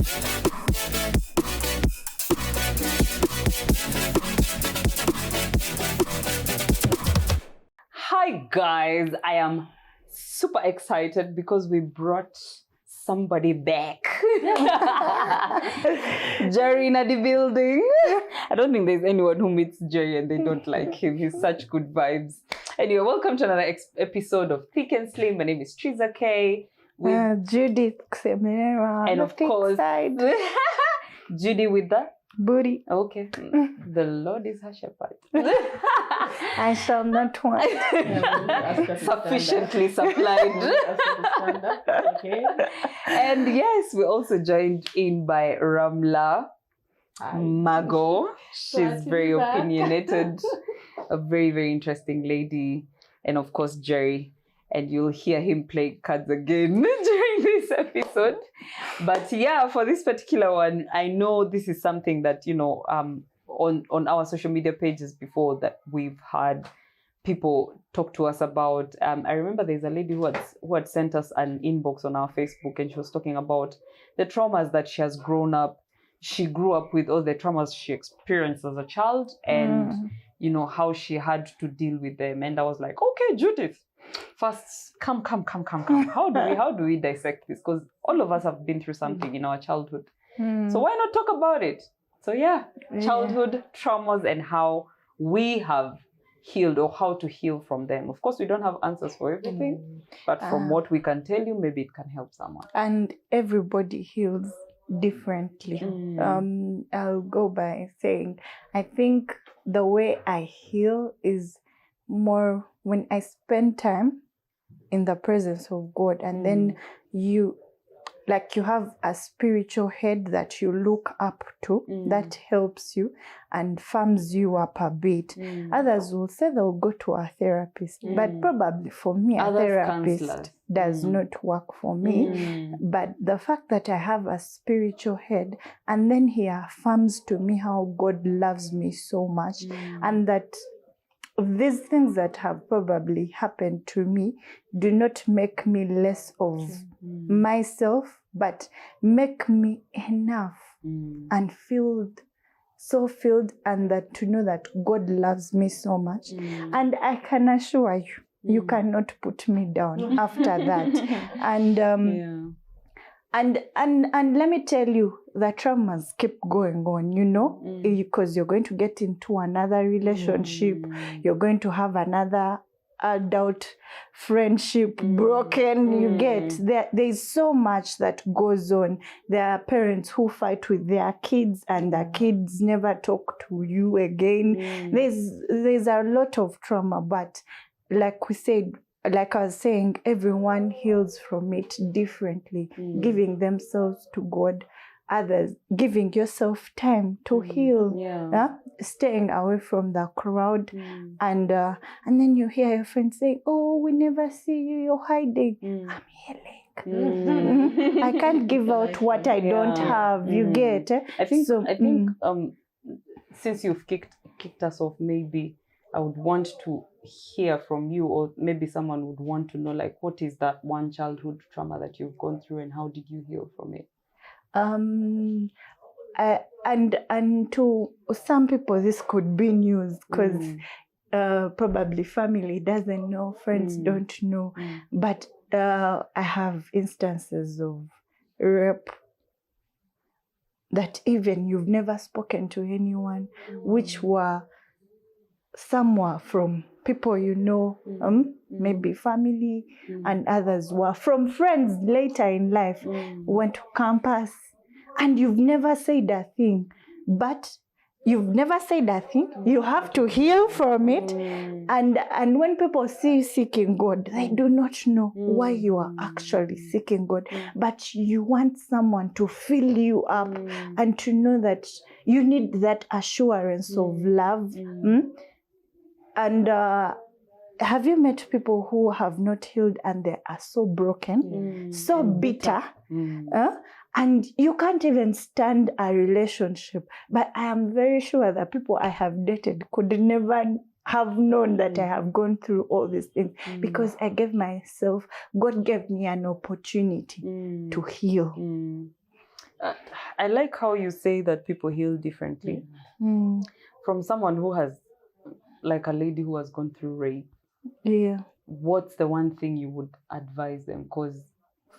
Hi guys, I am super excited because we brought somebody back. Jerry in the building. I don't think there's anyone who meets Jerry and they don't like him. He's such good vibes. Anyway, welcome to another episode of Thick and Slim. My name is Triza K. Judith And of course, Judy with the booty. Okay. The Lord is her shepherd. I shall not want. Sufficiently supplied. Okay. And yes, we're also joined in by Ramla Mago. She's very opinionated, a very, very interesting lady. And of course, Jerry. And you'll hear him play cards again during this episode. But yeah, for this particular one, I know this is something that, you know, on our social media pages before that we've had people talk to us about. I remember there's a lady who had sent us an inbox on our Facebook, and she was talking about the traumas that she has grown up. She grew up with all the traumas she experienced as a child, and you know how she had to deal with them. And I was like, okay, Judith, first, come. How do we dissect this? Because all of us have been through something in our childhood. So why not talk about it? So yeah, childhood traumas and how we have healed or how to heal from them. Of course, we don't have answers for everything, but from what we can tell you, maybe it can help someone. And everybody heals differently. I'll go by saying, I think the way I heal is more when I spend time in the presence of God, and then you have a spiritual head that you look up to that helps you and firms you up a bit. Others will say they'll go to a therapist, but probably for me, a therapist does not work for me. But the fact that I have a spiritual head, and then he affirms to me how God loves me so much, and that these things that have probably happened to me do not make me less of myself, but make me enough and so filled, and that to know that God loves me so much. And I can assure you, you cannot put me down after that. And let me tell you, the traumas keep going on, you know, because you're going to get into another relationship, you're going to have another adult friendship broken. You get there's so much that goes on. There are parents who fight with their kids, and the kids never talk to you again. There's a lot of trauma, but like I was saying, everyone heals from it differently, giving themselves to God, others giving yourself time to heal, staying away from the crowd, and then you hear your friends say, "Oh, we never see you, you're hiding." I'm healing. I can't give out what I don't have. You get? I think since you've kicked us off, maybe I would want to hear from you, or maybe someone would want to know, like, what is that one childhood trauma that you've gone through, and how did you heal from it? And to some people this could be news, because probably family doesn't know, friends don't know, but I have instances of rape that even you've never spoken to anyone, which were somewhere from people you know, maybe family, and others were from friends later in life, went to campus, and you've never said a thing. But you've never said a thing. You have to heal from it. And when people see you seeking God, they do not know why you are actually seeking God. But you want someone to fill you up and to know that you need that assurance of love. And have you met people who have not healed and they are so broken, so bitter, and you can't even stand a relationship? But I am very sure that people I have dated could never have known that I have gone through all these things, because I gave myself, God gave me an opportunity to heal. I like how you say that people heal differently. From someone who has, like a lady who has gone through rape, what's the one thing you would advise them? Because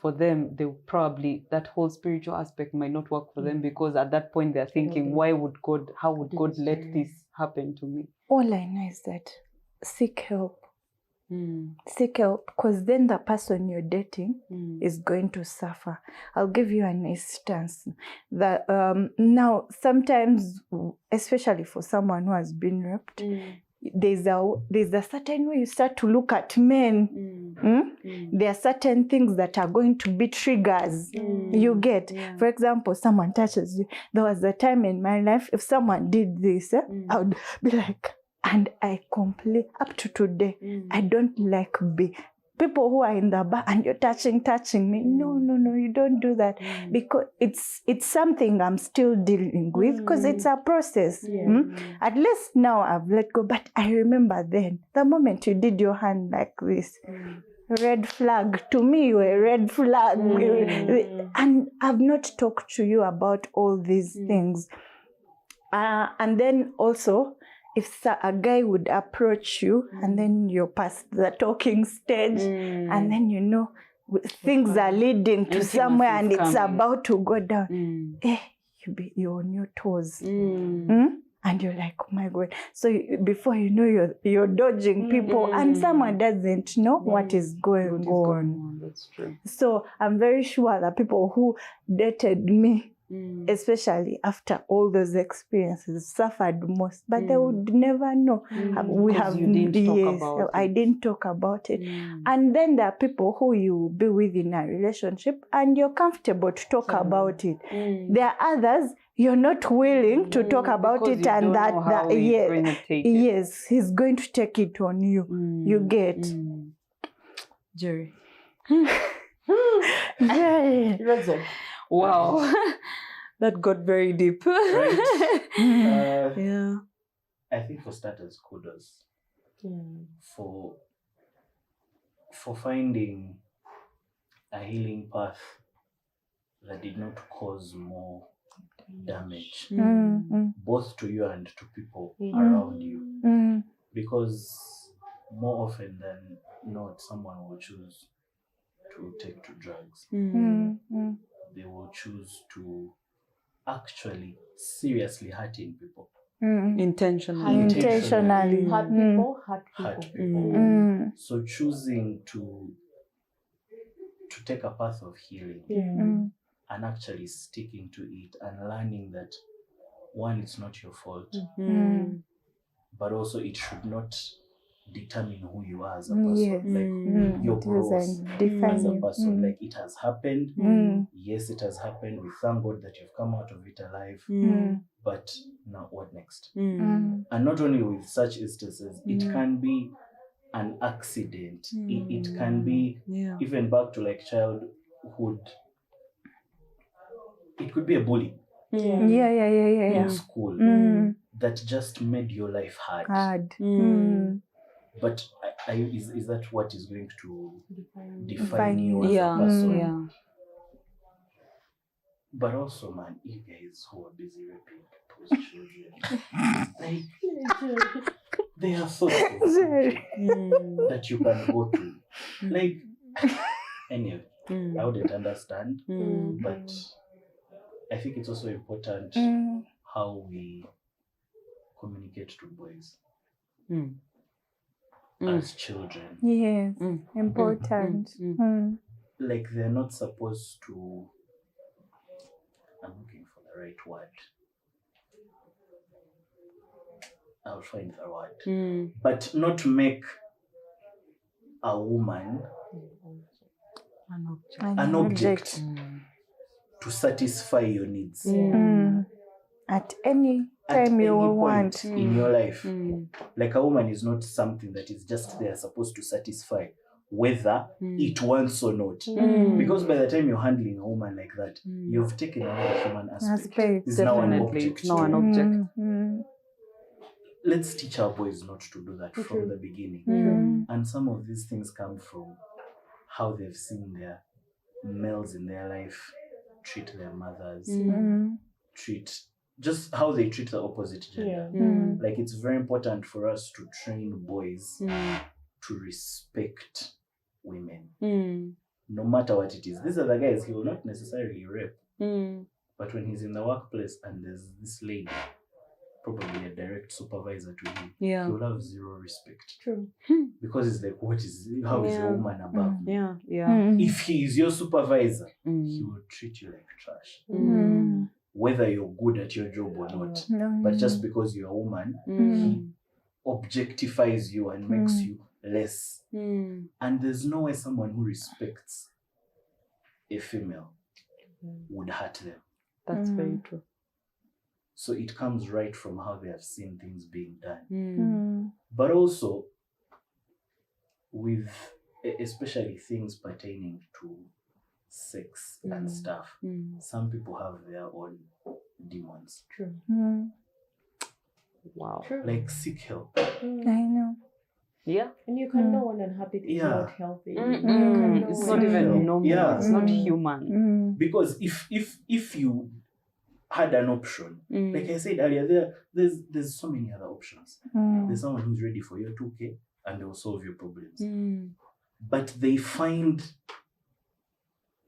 for them, they probably, that whole spiritual aspect might not work for them, because at that point they're thinking, how would God let this happen to me? All I know is that seek help. Seek help, because then the person you're dating is going to suffer. I'll give you an instance. That now sometimes, especially for someone who has been raped, there's a certain way you start to look at men. There are certain things that are going to be triggers. You get, for example, someone touches you. There was a time in my life, if someone did this, I would be like, and I complain up to today. I don't like people who are in the bar and you're touching me. No, you don't do that, because it's something I'm still dealing with, because it's a process. At least now I've let go, but I remember then, the moment you did your hand like this, red flag. To me, you were a red flag. And I've not talked to you about all these things. And then also, if a guy would approach you and then you're past the talking stage, and then things are leading to somewhere and it's about to go down, you're on your toes. And you're like, oh my God. So before you know, you're dodging people, and someone doesn't know what is going on. That's true. So I'm very sure that people who dated me, especially after all those experiences, suffered most, but they would never know. I didn't talk about it. And then there are people who you be with in a relationship and you're comfortable to talk about it. There are others you're not willing to talk about it, and yes, he's going to take it on you. You get. Jerry. Jerry. Wow. That got very deep. Right. Yeah. I think for starters, kudos for finding a healing path that did not cause more damage, both to you and to people around you. Because more often than not, someone will choose to take to drugs. They will choose to actually seriously hurting people. Intentionally. Hurt people. So choosing to take a path of healing and actually sticking to it and learning that, one, it's not your fault, but also it should not determine who you are as a person. Like your growth as a person. Like, it has happened. Yes, it has happened. We thank God that you've come out of it alive. But now what next? And not only with such instances, it can be an accident. It can be even back to like childhood. It could be a bully in school that just made your life hard. But is that what is going to define you as a person? But also, man, you guys who are busy raping people's children, like, there are sorts of that you can go to. Like, anyway, I wouldn't understand, but I think it's also important how we communicate to boys as children. Yes, important. Like, they're not supposed to, I'm looking for the right word. I'll find the word. But not make a woman an object to satisfy your needs. At any time you want in your life. Like, a woman is not something that is just there supposed to satisfy whether it wants or not. Because by the time you're handling a woman like that, you've taken away the human aspect. It's now an object. Now an object. Let's teach our boys not to do that from the beginning. And some of these things come from how they've seen their males in their life treat their mothers, Mm. treat just how they treat the opposite gender. Like it's very important for us to train boys to respect women, no matter what it is. These are the guys he will not necessarily rape, but when he's in the workplace and there's this lady, probably a direct supervisor to him, he will have zero respect. True. Because it's like, how is your woman above me? If he is your supervisor, he will treat you like trash. Whether you're good at your job or not. But just because you're a woman, he objectifies you and makes you less. And there's no way someone who respects a female would hurt them. That's very true. So it comes right from how they have seen things being done. But also, with especially things pertaining to sex and stuff, some people have their own demons. True. Wow. True. Like seek help. I know. Yeah. And you can know when unhappy is not healthy. It's not even normal. Yeah. It's not human. Because if you had an option, like I said earlier, there's so many other options. There's someone who's ready for your 2K and they'll solve your problems. But they find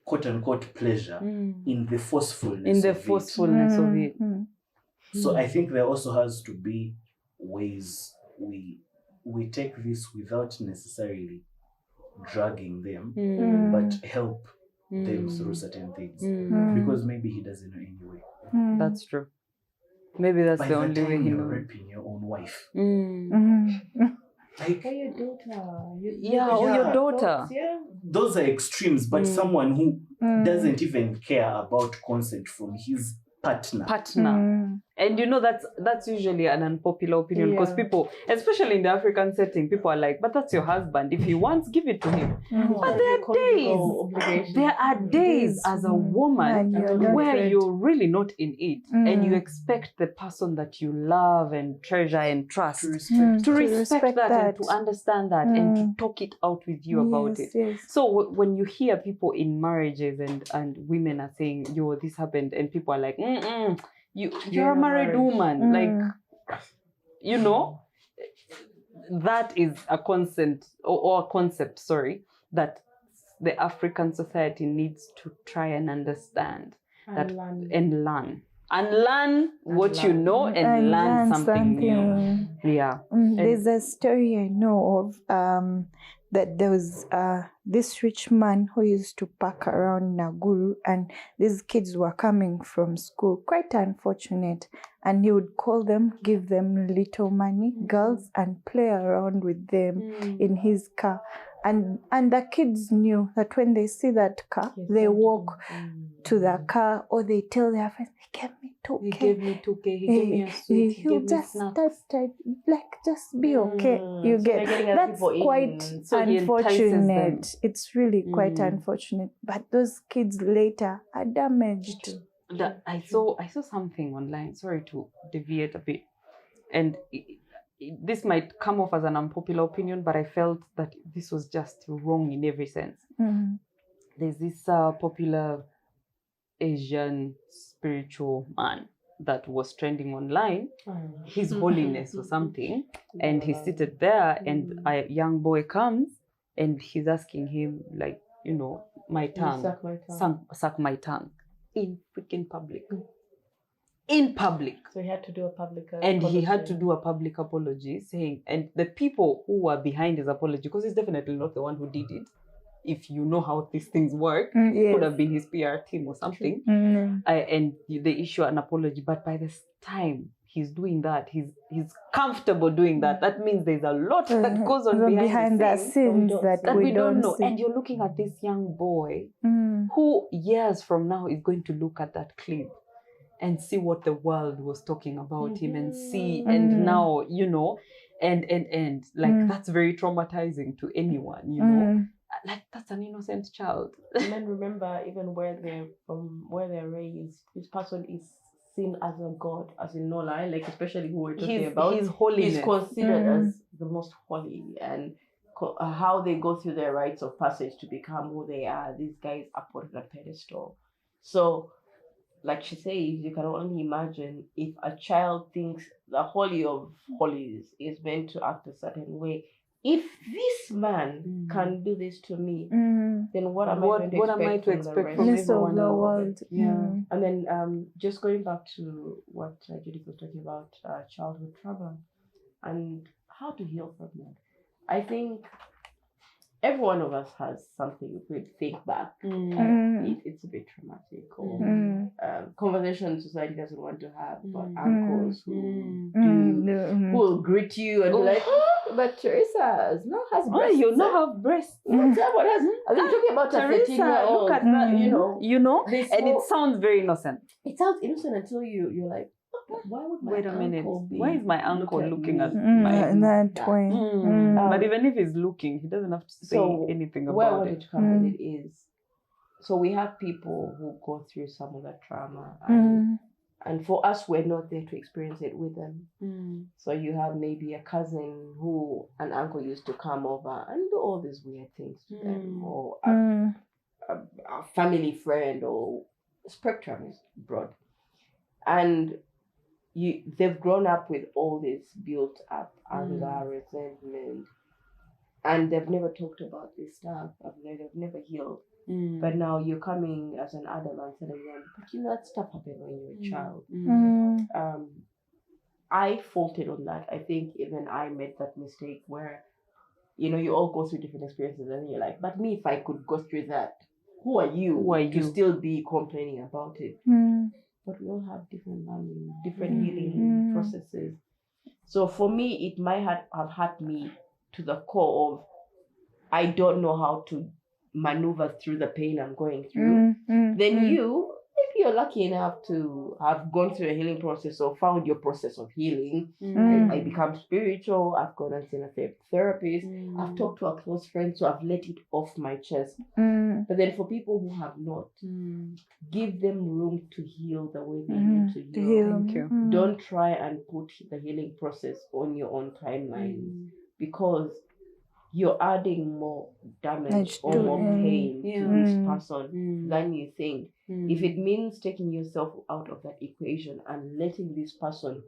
quote unquote pleasure in the forcefulness of it. So I think there also has to be ways we take this without necessarily dragging them, but help them through certain things. Because maybe he doesn't know anyway. That's true. Maybe that's By the only way he you're knows. raping your own wife. Or your daughter. Or your daughter. Those are extremes, but someone who doesn't even care about consent from his partner. And you know, that's usually an unpopular opinion because people, especially in the African setting, people are like, but that's your husband. If he wants, give it to him. But there are days as a woman where you're really not in it and you expect the person that you love and treasure and trust to respect that and to understand that and to talk it out with you about it. So when you hear people in marriages and women are saying, yo, this happened, and people are like, you're a married woman, like, you know, that is a concept or a concept, that the African society needs to try and understand and learn what you know and learn something new. Yeah. There's a story I know of that there was this rich man who used to park around Naguru, and these kids were coming from school, quite unfortunate, and he would call them, give them little money, girls, and play around with them in his car. And the kids knew that when they see that car, they walk to the car, or they tell their friends, he gave me 2K. He gave me 2K, he gave me a sweet, he he'll gave just me snacks. just be okay. You So get they're getting that's people quite in. So he entices unfortunate. It's really quite unfortunate. But those kids later are damaged. I saw something online. Sorry to deviate a bit, and this might come off as an unpopular opinion, but I felt that this was just wrong in every sense. There's this popular Asian spiritual man that was trending online, His Holiness or something, and he's seated there, and a young boy comes and he's asking him, like, you know, my tongue, suck my tongue in freaking public. In public. So he had to do a public apology. And he had to do a public apology saying, and the people who were behind his apology, because he's definitely not the one who did it, if you know how these things work, could have been his PR team or something, and they issue an apology. But by this time he's doing that, he's comfortable doing that. That means there's a lot that goes on behind the scenes that we don't know. See. And you're looking at this young boy who years from now is going to look at that clip and see what the world was talking about him and see, and now, you know, and like that's very traumatizing to anyone, you know. Like, that's an innocent child. And then remember, even where they're raised, this person is seen as a god, as in no lie, like especially who we're talking about. His holiness. He's considered as the most holy, and how they go through their rites of passage to become who they are. These guys are put on a pedestal. So, like she says, you can only imagine if a child thinks the Holy of Holies is meant to act a certain way. If this man can do this to me, then what am I to expect from everyone else? Yeah. And then just going back to what Judith was talking about, childhood trauma and how to heal from that. I think every one of us has something. If we think back, it's a bit traumatic, or conversation society doesn't want to have, but uncles who will greet you and be like, "Oh, but Teresa now has breasts. You now have breasts. Someone has. Are they talking about Teresa, a 13-year-old? look at that. You know, This and it sounds very innocent. It sounds innocent until you're like, why would my Wait a minute. uncle be Why is my uncle looking at in my that way? But even if he's looking, he doesn't have to say anything about it. Where I wanted to come with it is, so we have people who go through some of that trauma, and for us, we're not there to experience it with them. So you have maybe a cousin who an uncle used to come over and do all these weird things to them, or a family friend, or spectrum is broad, and they've grown up with all this built up anger, resentment, and they've never talked about this stuff. They've never healed. But now you're coming as an adult and telling them, but that stuff happened when you were a child. I faulted on that. I think even I made that mistake where, you all go through different experiences and you're like, but me, if I could go through that, who are you to still be complaining about it? But we all have different learning, different healing processes. So for me, it might have hurt me to the core of, I don't know how to maneuver through the pain I'm going through. Then you, if you're lucky enough to have gone through a healing process or found your process of healing, I become spiritual, I've gone and seen a therapist, I've talked to a close friend, so I've let it off my chest. But then for people who have not, give them room to heal the way they need to heal. Thank you. Don't try and put the healing process on your own timeline, because you're adding more damage or more pain to this person than you think. If it means taking yourself out of that equation and letting this person,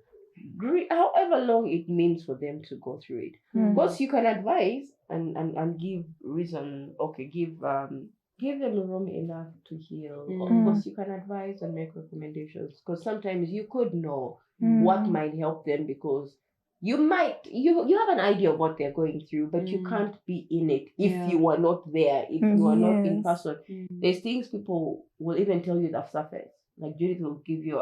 however long it means for them to go through it. Because you can advise and give reason, give them room enough to heal. Of course, you can advise and make recommendations, because sometimes you could know what might help them, because you have an idea of what they're going through, but you can't be in it if you are not there, if you are not in person. There's things people will even tell you the surface. Like Judith will give you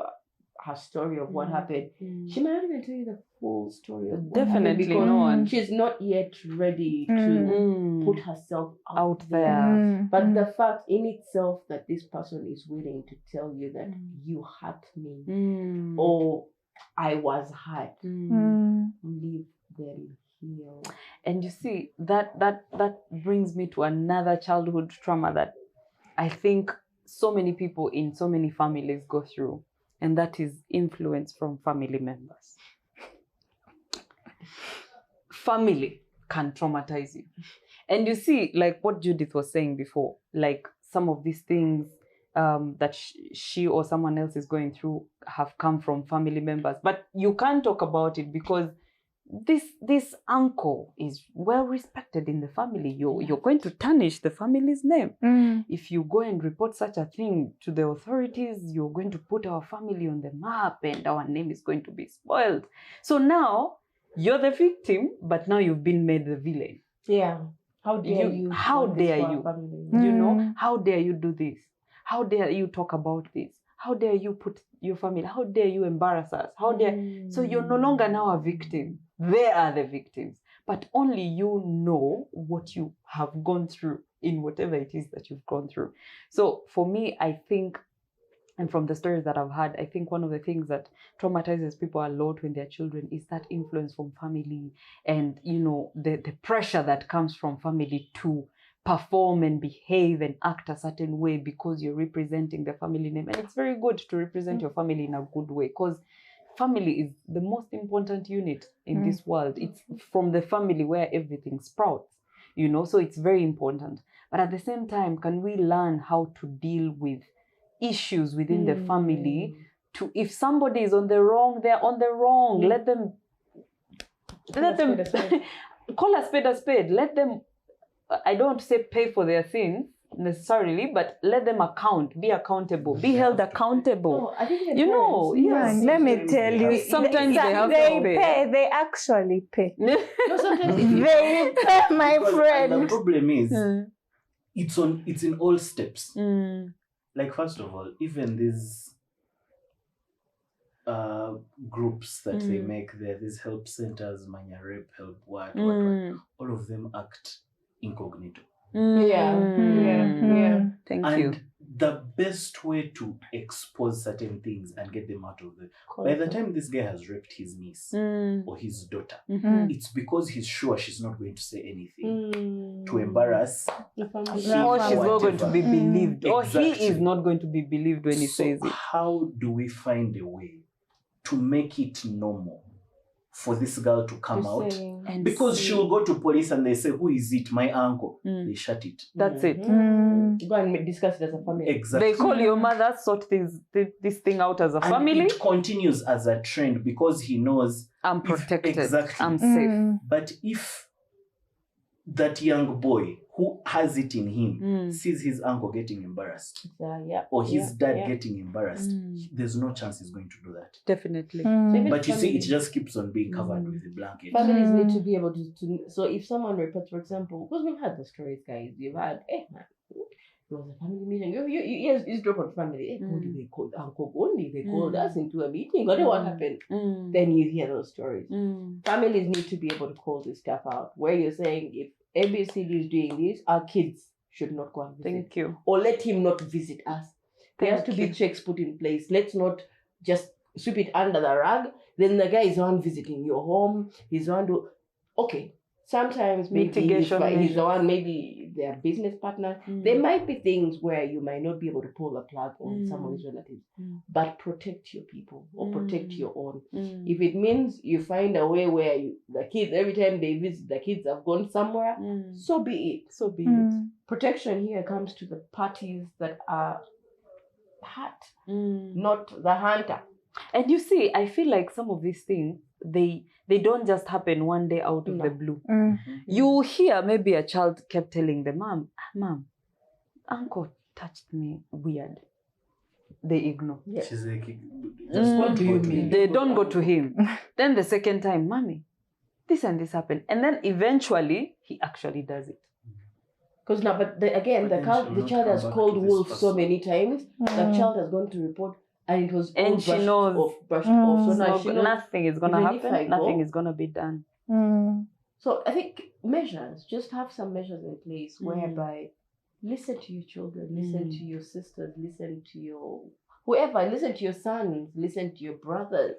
her story of what happened. She might not even tell you the full story of what Definitely happened, not. She's not yet ready to put herself out there. But the fact in itself that this person is willing to tell you that you hurt me, or I was hurt, leave them heal. And you see, that brings me to another childhood trauma that I think so many people in so many families go through, and that is influence from family members. Family can traumatize you. And you see, like what Judith was saying before, like some of these things that she or someone else is going through have come from family members. But you can't talk about it because this uncle is well respected in the family. You're going to tarnish the family's name. If you go and report such a thing to the authorities, you're going to put our family on the map and our name is going to be spoiled. So now you're the victim, but now you've been made the villain. Yeah. How dare you? How dare you? How dare you do this? How dare you talk about this? How dare you put your family? How dare you embarrass us? How dare... So you're no longer now a victim. They are the victims. But only you know what you have gone through in whatever it is that you've gone through. So for me, I think, and from the stories that I've had, I think one of the things that traumatizes people a lot when they're children is that influence from family and, the pressure that comes from family to perform and behave and act a certain way because you're representing the family name. And it's very good to represent your family in a good way, because family is the most important unit in this world. It's from the family where everything sprouts, so it's very important. But at the same time, can we learn how to deal with issues within the family. To if somebody is on the wrong, they're on the wrong. Let them call a spade a spade. Let them, I don't want to say pay for their sins necessarily, but let them be accountable, be held accountable. No, I think You know, yes. Let me tell you, Sometimes they have to pay. They actually pay. No, sometimes They pay, my Because- friend. And the problem is, Mm. it's in all steps. Mm. Like, first of all, even these groups that they make there, these help centers, Manya Rape, Help what, all of them act incognito. Yeah. Thank And you. the best way to expose certain things and get them out of the... By the time this guy has raped his niece or his daughter, it's because he's sure she's not going to say anything to embarrass the family. him Or she's not going to be whatever. believed. Or he Exactly. is not going to be believed when he So says it. how do we find a way to make it normal for this girl to come out? And Because see. she'll go to police and they say, who is it? My uncle. They shut it. That's it. Go and discuss it as a family. Exactly. They call your mother, sort this thing out as a And family. it continues as a trend because he knows. I'm protected. Exactly. I'm safe. But if that young boy who has it in him sees his uncle getting embarrassed or his dad getting embarrassed, there's no chance he's going to do that. Definitely. But you see, it just keeps on being covered with a blanket. Families need to be able to. So if someone reports, for example, because we've had the stories, guys. You've had, man, there was a family meeting. Yes, it's drop on family. They called uncle only. They called us into a meeting. I don't know what happened. Then you hear those stories. Families need to be able to call this stuff out. Where you're saying, if ABCD is doing this, our kids should not go and visit. Thank you. Or let him not visit us. There has to be checks put in place. Let's not just sweep it under the rug. Then the guy is on visiting your home. He's on to... Okay, sometimes maybe he's the one, maybe they're business partners. There might be things where you might not be able to pull the plug on someone's relatives. But protect your people or protect your own. If it means you find a way where the kids, every time they visit, the kids have gone somewhere, so be it. So be it. Protection here comes to the parties that are hurt, not the hunter. And you see, I feel like some of these things, they don't just happen one day out of the blue. You hear maybe a child kept telling the mom, uncle touched me weird. They ignore. She's like, What do you mean? They don't go to him. Then the second time, mommy, this and this happened. And then eventually, he actually does it. Because now, the child has called wolf so many times. The child has gone to report, and it was all she knows brushed off. So now she knows nothing is gonna happen. Nothing is gonna be done. So I think measures, just have some measures in place whereby listen to your children, listen to your sisters, listen to your whoever, listen to your sons, listen to your brothers.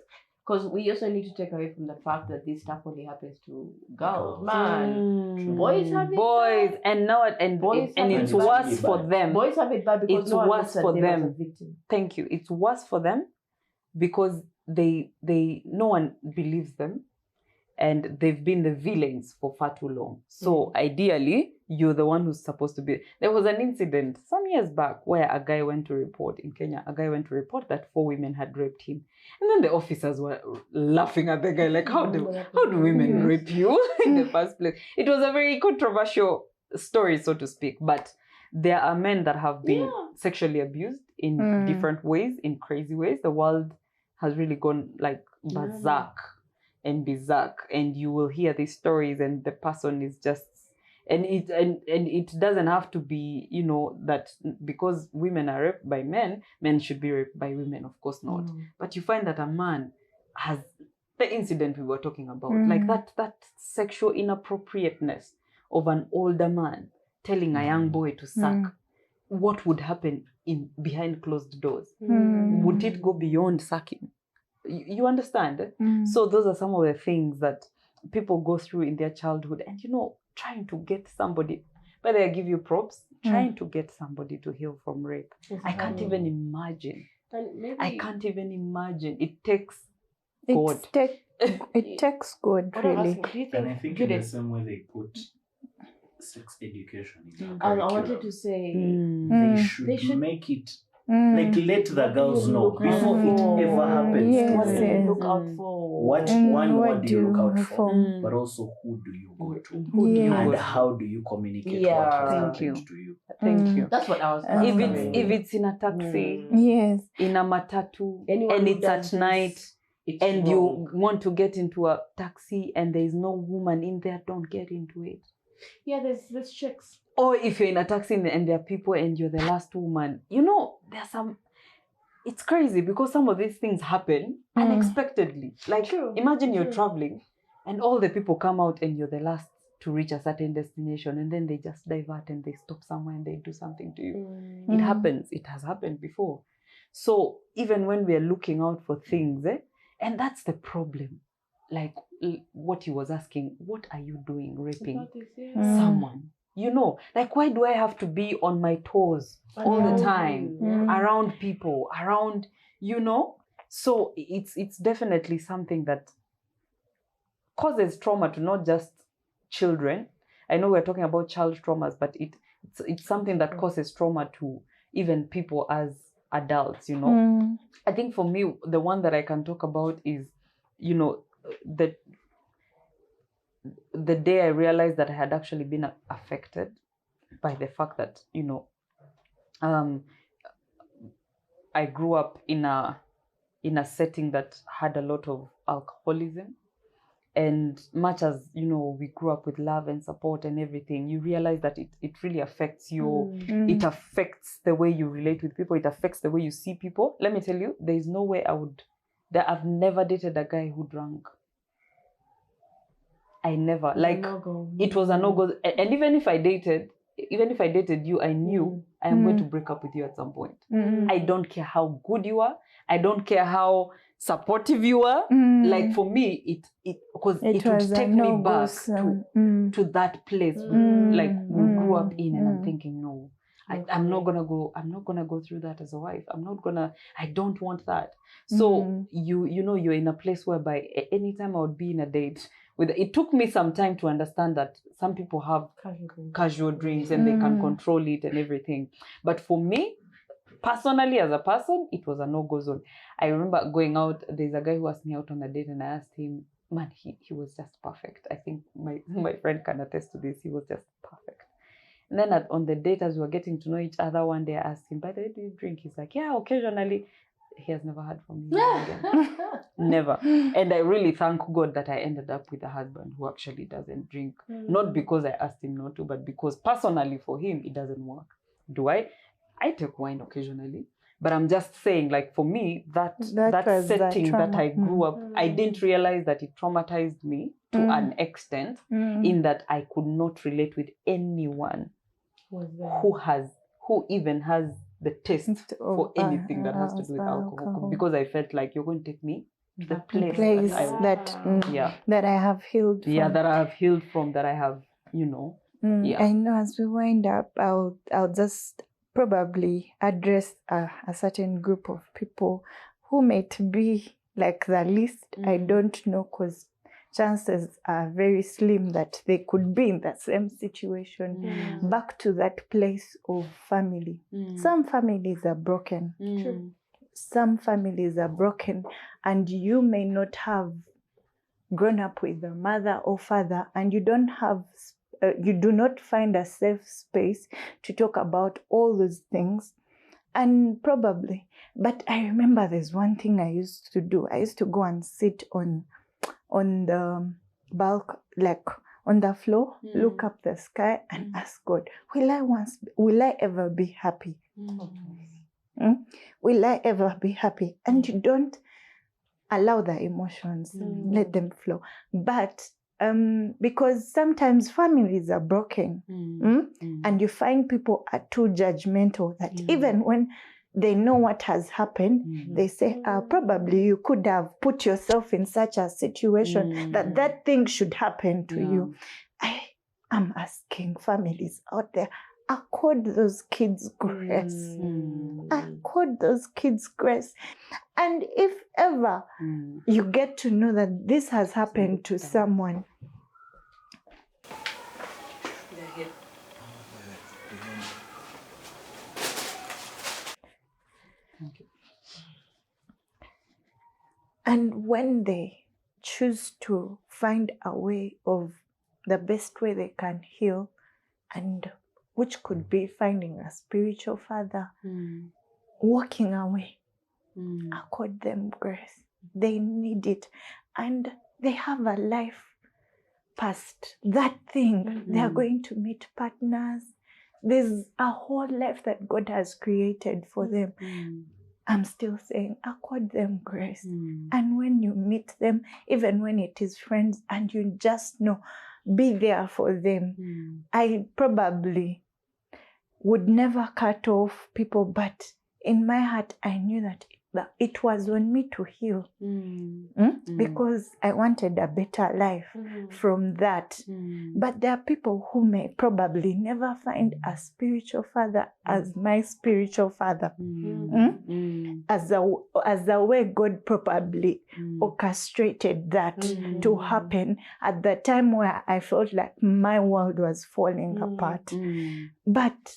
Because we also need to take away from the fact that this stuff only happens to girls. Man, boys have it bad. And now and it's worse for them. Boys have it bad because it's no one worse looks at for them them. as a victim. Thank you. It's worse for them because they no one believes them, and they've been the villains for far too long. So ideally, you're the one who's supposed to be. There was an incident some years back where a guy went to report in Kenya. A guy went to report that 4 women had raped him, and then the officers were laughing at the guy like, "How do women rape you in the first place?" It was a very controversial story, so to speak. But there are men that have been sexually abused in different ways, in crazy ways. The world has really gone like berserk and you will hear these stories, and the person is just. And it doesn't have to be, that because women are raped by men should be raped by women. Of course not. But you find that a man has the incident we were talking about, like that sexual inappropriateness of an older man telling a young boy to suck. What would happen behind closed doors? Would it go beyond sucking? You understand? So those are some of the things that people go through in their childhood, and trying to get somebody, but I give you props, trying to get somebody to heal from rape. I can't even imagine. I can't even imagine. It takes God. It takes God, really. And I think in the same way they put sex education in I wanted to say they should make it Like, let the girls know before it ever happens Yes, to What do them. you look out for? What do you look out for? But also, who do you go to? Who do you Yeah. go And to? how do you communicate Yeah. what has Thank happened you. to you? Thank you. That's what I was If it's in a taxi, Yes. in a matatu, Anyone and who it's at does this, night, it's and wrong. you want to get into a taxi and there is no woman in there, don't get into it. Yeah, there's chicks. Or if you're in a taxi and there are people and you're the last woman, you know, there's some. It's crazy because some of these things happen unexpectedly. Like, imagine you're traveling and all the people come out and you're the last to reach a certain destination, and then they just divert and they stop somewhere and they do something to you. It happens. It has happened before. So even when we are looking out for things, and that's the problem. Like what he was asking, what are you doing raping someone? You know, like, why do I have to be on my toes all the time around people, around, you know? So it's definitely something that causes trauma to not just children. I know we're talking about child traumas, but it's something that causes trauma to even people as adults, you know? I think for me, the one that I can talk about is, you know, the day I realized that I had actually been affected by the fact that, you know, I grew up in a setting that had a lot of alcoholism. And much as, you know, we grew up with love and support and everything, you realize that it really affects you. It affects the way you relate with people. It affects the way you see people. Let me tell you, there is no way I've never dated a guy who drank. I never. Like, it was a no-go. And even if I dated you, I knew I am going to break up with you at some point. I don't care how good you are. I don't care how supportive you are. Like, for me, it would take me back to that place like we grew up in, and I'm thinking, no, I'm not gonna go through that as a wife. I don't want that. So you know, you're in a place whereby anytime I would be in a date it took me some time to understand that some people have casual drinks and they can control it and everything. But for me, personally, as a person, it was a no-go zone. I remember going out, there's a guy who asked me out on a date, and I asked him, man, he was just perfect. I think my friend can attest to this. He was just perfect. And then on the date, as we were getting to know each other, one day I asked him, by the way, do you drink? He's like, yeah, occasionally. He has never heard from me again. Never. And I really thank God that I ended up with a husband who actually doesn't drink. Not because I asked him not to, but because personally for him, it doesn't work. Do I take wine occasionally, but I'm just saying, like, for me, that setting that I grew up, I didn't realize that it traumatized me to an extent in that I could not relate with anyone who even has the taste for anything that has to do with alcohol, because I felt like you're going to take me to the place that I have healed from. Yeah, that I have healed from, that I have, you know. I know as we wind up, I'll just probably address a certain group of people who might be like the least. I don't know, because chances are very slim that they could be in the same situation. Back to that place of family. Some families are broken. Some families are broken, and you may not have grown up with a mother or father, and you don't have you do not find a safe space to talk about all those things. And probably, but I remember there's one thing I used to do. I used to go and sit on the bulk, like on the floor, look up the sky and ask God, will I ever be happy? Will I ever be happy? And you don't allow the emotions, let them flow. But because sometimes families are broken, and you find people are too judgmental that even when they know what has happened, they say, probably you could have put yourself in such a situation that thing should happen to you. I am asking families out there, accord those kids grace. Accord those kids grace. And if ever you get to know that this has happened to someone, And when they choose to find a way of the best way they can heal, and which could be finding a spiritual father, walking away, accord them grace. They need it. And they have a life past that thing. They are going to meet partners. There's a whole life that God has created for them. I'm still saying, accord them grace. And when you meet them, even when it is friends, and you just know, be there for them. I probably would never cut off people, but in my heart, I knew that it was on me to heal. Because I wanted a better life from that. But there are people who may probably never find a spiritual father as my spiritual father. As the way God probably orchestrated that to happen at the time where I felt like my world was falling apart. But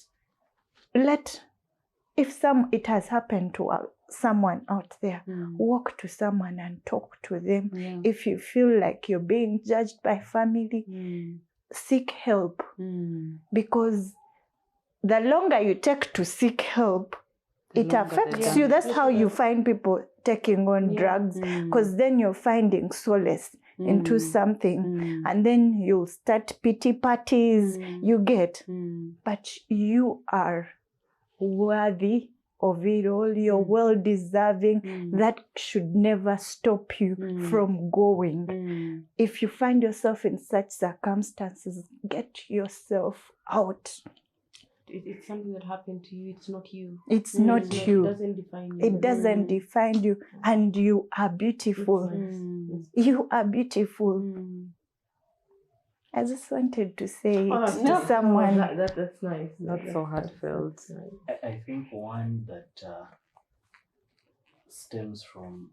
if it has happened to someone out there, walk to someone and talk to them. If you feel like you're being judged by family, seek help. Because the longer you take to seek help, it affects you. That's how you find people taking on drugs, because then you're finding solace into something, and then you start pity parties. You get, but you are worthy of it all. You're well deserving. That should never stop you from going. If you find yourself in such circumstances, get yourself out. It's something that happened to you. It's not you. It's not you. It doesn't define you. It doesn't define you. And you are beautiful. You are beautiful. I just wanted to say it to someone. That's nice. That's so heartfelt. I think one that stems from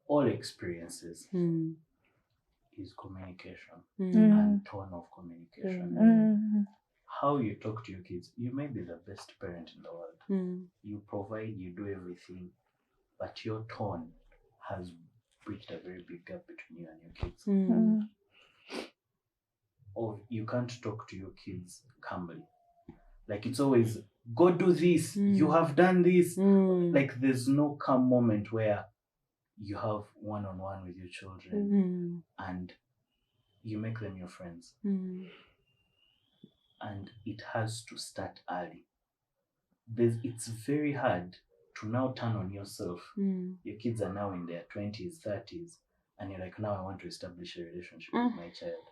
all experiences is communication and tone of communication. How you talk to your kids. You may be the best parent in the world. You provide, you do everything, but your tone has bridged a very big gap between you and your kids. Or you can't talk to your kids calmly. Like it's always, go do this, you have done this. Like there's no calm moment where you have one-on-one with your children and you make them your friends. And it has to start early. It's very hard to now turn on yourself. Your kids are now in their 20s, 30s, and you're like, now I want to establish a relationship with my child.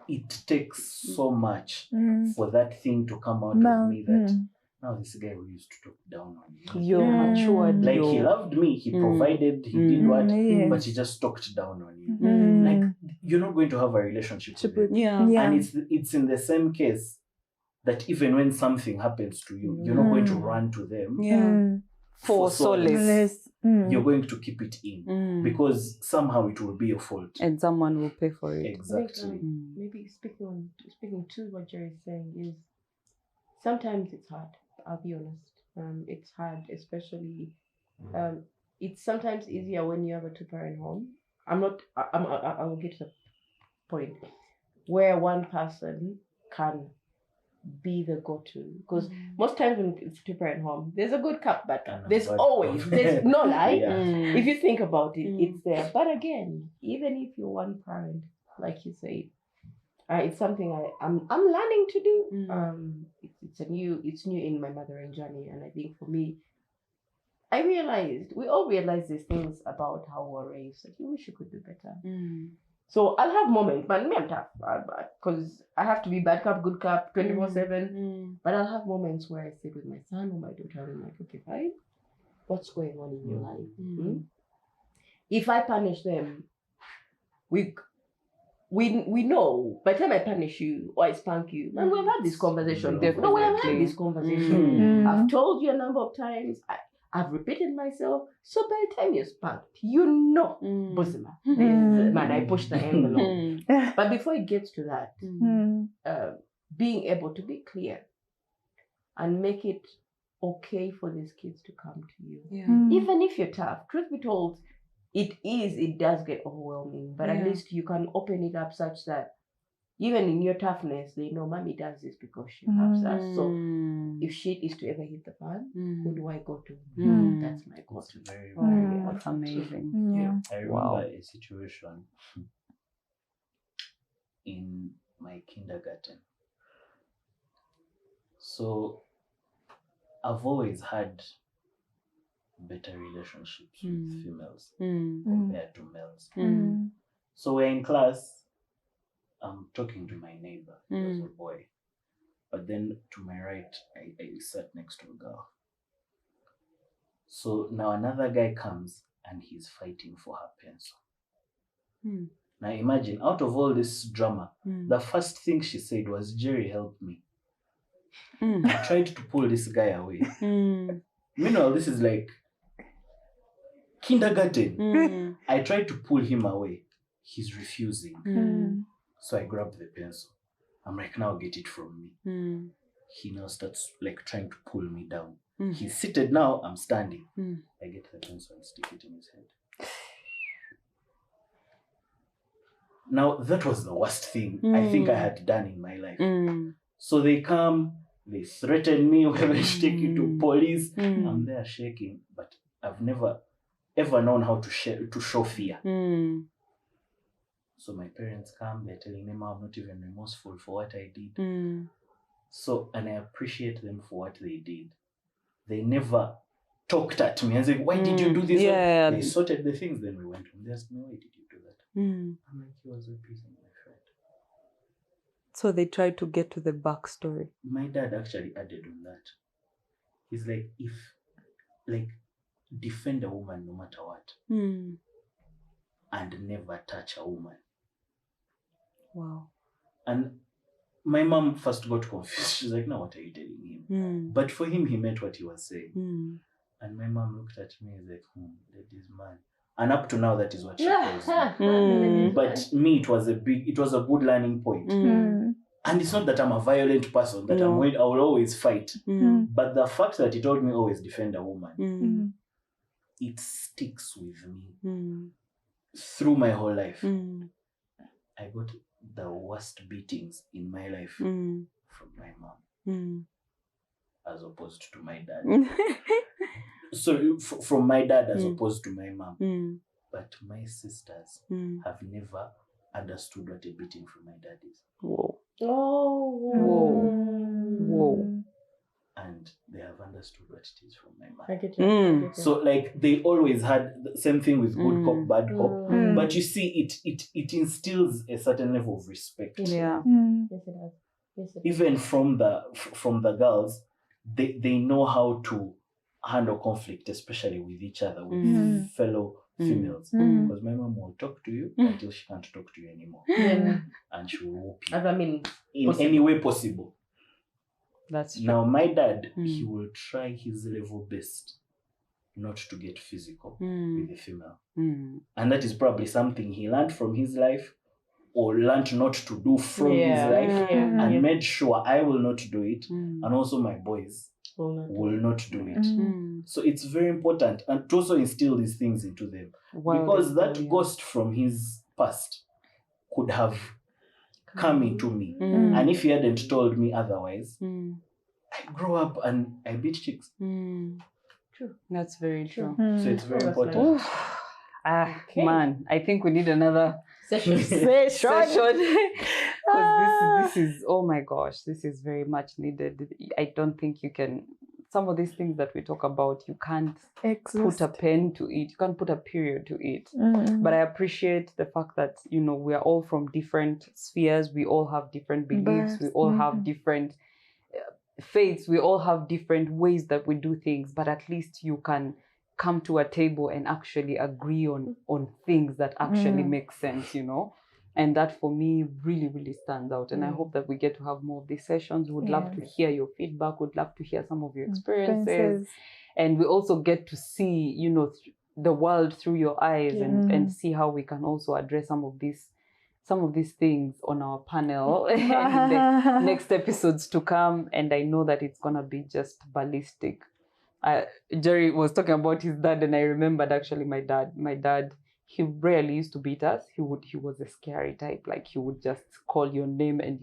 It takes so much for that thing to come out of me that now this guy who used to talk down on you. You're matured. Like he loved me, he provided, he did what, but he just talked down on you. Like you're not going to have a relationship with him. And it's in the same case that even when something happens to you, you're not going to run to them for solace. Mm. You're going to keep it in because somehow it will be your fault. And someone will pay for it. Exactly. Maybe speaking to what Jerry is saying is sometimes it's hard. I'll be honest. It's hard, especially. It's sometimes easier when you have a two-parent home. I will get to the point where one person can be the go-to, because most times when it's two-parent home, there's a good cup, but there's no lie. If you think about it, it's there. But again, even if you're one parent, like you said, it's something I'm learning to do. It's new in my mothering journey, and I think for me, we all realize these things about how we're raised. Like, you wish you could do better. So I'll have moments, but me, I'm tough because I have to be bad cup, good cup, 24/7. But I'll have moments where I sit with my son or my daughter and I'm like, okay, fine, what's going on in your life? If I punish them, we know by the time I punish you or I spank you, and we've had this conversation. No, we have had this conversation. I've told you a number of times. I've repeated myself. So by the time you're spanked, you know, Bosima, man, I pushed the envelope. But before it gets to that, being able to be clear and make it okay for these kids to come to you. Yeah. Even if you're tough, truth be told, it does get overwhelming, but at Yeah. least you can open it up such that even in your toughness, they know mommy does this because she loves us. So if shit is to ever hit the fan, who do I go to? That's my That's go-to. very, Oh, very that's important. amazing. Yeah. I remember a situation in my kindergarten. So I've always had better relationships with females compared to males. So we're in class, I'm talking to my neighbor, he was a boy. But then to my right, I sat next to a girl. So now another guy comes and he's fighting for her pencil. Now imagine, out of all this drama, the first thing she said was, Jerry, help me. I tried to pull this guy away. Meanwhile, this is like kindergarten. I tried to pull him away. He's refusing. So I grabbed the pencil. I'm like, now get it from me. He now starts like trying to pull me down. He's seated now, I'm standing. I get the pencil and stick it in his head. Now, that was the worst thing I think I had done in my life. So they come, they threaten me, we're going to take you to police. I'm there shaking, but I've never ever known how to show fear. So my parents come, they're telling them I'm not even remorseful for what I did. So, and I appreciate them for what they did. They never talked at me and said, why did you do this? Yeah. They sorted the things, then we went home. They asked me, why did you do that? I'm like, he was abusing my friend. So they tried to get to the backstory. My dad actually added on that. He's like, defend a woman no matter what. And never touch a woman. Wow. And my mom first got confused. She's like, now what are you telling him? But for him, he meant what he was saying. And my mom looked at me and like, that is man. And up to now, that is what she calls me. But me, it was a good learning point. And it's not that I'm a violent person, that I will always fight. But the fact that he told me always defend a woman, it sticks with me through my whole life. I got the worst beatings in my life from my mom, as opposed to my dad. So from my dad as opposed to my mom. But my sisters have never understood what a beating from my dad is. Whoa. And they have understood what it is from my mom. I get you. So like they always had the same thing with good cop, bad cop. But you see, it instills a certain level of respect. Yeah. Yes, it does. Yes, it does. Even from the girls, they know how to handle conflict, especially with each other, with fellow females. Because my mom will talk to you until she can't talk to you anymore. And she will whoop you. I mean, in any way possible. That's true. Now, my dad, he will try his level best not to get physical with a female. And that is probably something he learned from his life or learned not to do from his life and made sure I will not do it. And also my boys will not do it. So it's very important and to also instill these things into them. Because that ghost from his past could have come into me. And if he hadn't told me otherwise, I grew up and I beat chicks. True. That's very true. So it's very important. Man, I think we need another session. Because this is, oh my gosh, this is very much needed. I don't think you can, some of these things that we talk about, you can't put a pen to it. You can't put a period to it. But I appreciate the fact that, you know, we are all from different spheres. We all have different beliefs. We all have different faiths. We all have different ways that we do things. But at least you can come to a table and actually agree on things that actually make sense, you know. And that for me really, really stands out. And I hope that we get to have more of these sessions. Would love to hear your feedback. Would love to hear some of your experiences. And we also get to see, you know, the world through your eyes and see how we can also address some of these things on our panel in the next episodes to come. And I know that it's going to be just ballistic. Jerry was talking about his dad, and I remembered actually my dad, he rarely used to beat us. He was a scary type. Like, he would just call your name, and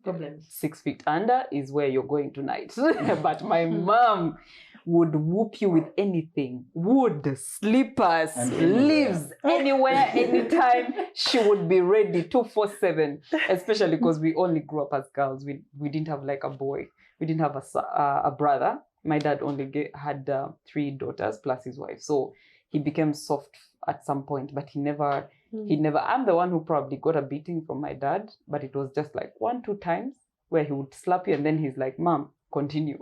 Problems. 6 feet under is where you're going tonight. But my mom would whoop you with anything. Wood, slippers, leaves, anywhere, anytime. She would be ready 24/7. Especially because we only grew up as girls. We didn't have like a boy. We didn't have a brother. My dad only had 3 daughters plus his wife. So he became soft at some point, but he never, I'm the one who probably got a beating from my dad, but it was just like 1-2 times where he would slap you and then he's like, Mom, continue.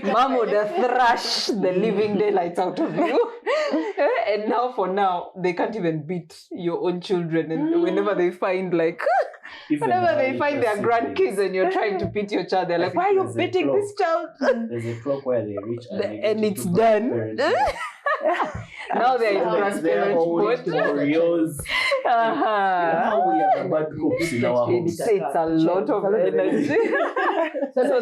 Mom would thrash the living daylights out of you. And now, they can't even beat your own children. And whenever they find like... Whenever they find their grandkids and you're trying to beat your child, they're like, why are you beating this child? There's a clock where they reach and it's done. Now they're in grandparent mode. Now we are the bad cooks in our homes. It's a lot of energy. So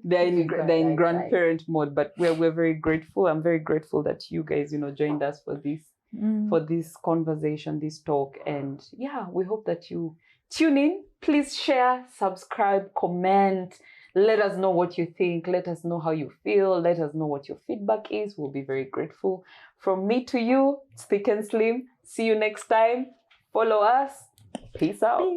they're in grandparent mode, but we're very grateful. I'm very grateful that you guys, joined us for this conversation, this talk. And yeah, we hope that you tune in. Please share, subscribe, comment. Let us know what you think. Let us know how you feel. Let us know what your feedback is. We'll be very grateful. From me to you, it's Thick and Slim. See you next time. Follow us. Peace out.